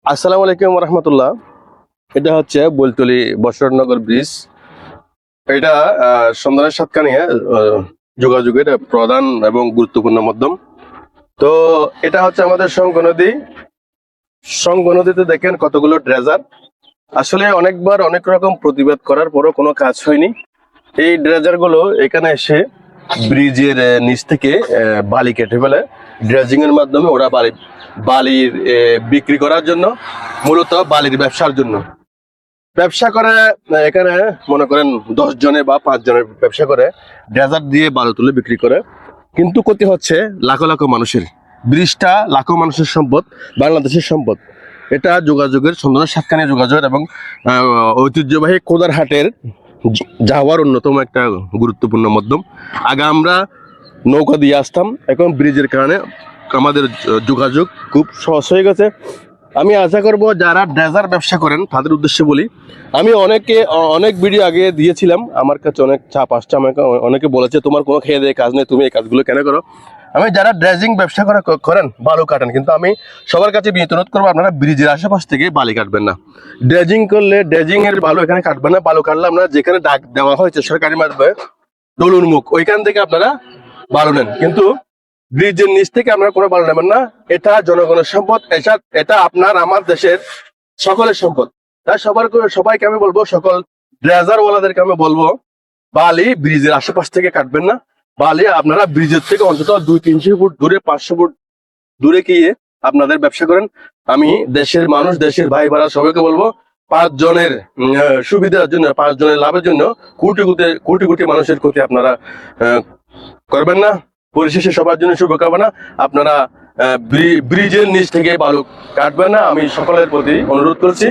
আসসালামু আলাইকুম রহমতুল্লাহ। এটা হচ্ছে বৈলতলি বসরনগর ব্রিজ। এটা সন্ধানের সাতকানিয়া যোগাযোগের প্রধান এবং গুরুত্বপূর্ণ মাধ্যম। তো এটা হচ্ছে আমাদের শঙ্খ নদী। শঙ্খ নদীতে দেখেন কতগুলো ড্রেজার। আসলে অনেকবার অনেক রকম প্রতিবাদ করার পরও কোনো কাজ হয়নি। এই ড্রেজার গুলো এখানে এসে ব্রিজের নিচ থেকে বালি কেটে ফেলে। ড্রেজিং এর মাধ্যমে ওরা বালির বিক্রি করার জন্য, মূলত বালির ব্যবসার জন্য ব্যবসা করে। এখানে মনে করেন 10 জনে বা 5 জনের ব্যবসা করে, ড্রেজার দিয়ে বালু তুলে বিক্রি করে। কিন্তু ক্ষতি হচ্ছে লাখো লাখো মানুষের। ব্রিজটা লাখো মানুষের সম্পদ, বাংলাদেশের সম্পদ। এটা যোগাযোগের সুন্দর সাতকানিয়া যোগাযোগ এবং ঐতিহ্যবাহী কোদারহাটের যাওয়ার অন্যতম একটা গুরুত্বপূর্ণ মাধ্যম। আগে আমরা নৌকা দিয়ে আসতাম, এখন ব্রিজের কারণে আমাদের যোগাযোগ খুব সহজ হয়ে গেছে। আমি আশা করব যারা ড্রেজার ব্যবসা করেন তাদের উদ্দেশ্যে বলি, আমি অনেক ভিডিও আগে দিয়েছিলাম, আমার কাছে অনেক চাপ আসছে। আমাকে অনেকে বলেছে তোমার কোনো খেয়ে দেয় কাজ নেই, তুমি এই কাজগুলো কেন করো। আমি যারা ড্রেজিং ব্যবসা করেন, বালু কাটেন, কিন্তু আমি সবার কাছে বিনীত অনুরোধ করবো আপনারা ব্রিজের আশেপাশ থেকে বালি কাটবেন না। ড্রেজিং করলে ড্রেজিং এর বালু এখানে কাটবেন না। বালু কাটলে আপনারা যেখানে ডাক দেওয়া হয়েছে সরকারি মাধ্যমে দলুর মুখ, ওইখান থেকে আপনারা বালু নেন, কিন্তু ব্রিজের নিচ থেকে আপনারা কোনো বালু নেবেন না। এটা জনগণের সম্পদ, এটা আপনার আমার দেশের সকলের সম্পদ। তাই সবাইকে আমি বলবো, সকল ড্রেজার ওয়ালাদেরকে আমি বলবো, বালি ব্রিজের আশেপাশ থেকে কাটবেন না। বালি আপনারা ব্রিজের থেকে অন্তত 200-300 ফুট দূরে, 500 ফুট দূরে গিয়ে আপনাদের ব্যবসা করেন। আমি দেশের মানুষ, দেশের ভাই বোনেরা সবাইকে বলবো, 5 জনের সুবিধার জন্য, 5 জনের লাভের জন্য কোটি কোটি কোটি কোটি মানুষের ক্ষতি আপনারা করবেন না। পরিশেষে সবার জন্য শুভকামনা। আপনারা ব্রিজের নিচ থেকে বালু কাটবেন না, আমি সকলের প্রতি অনুরোধ করছি।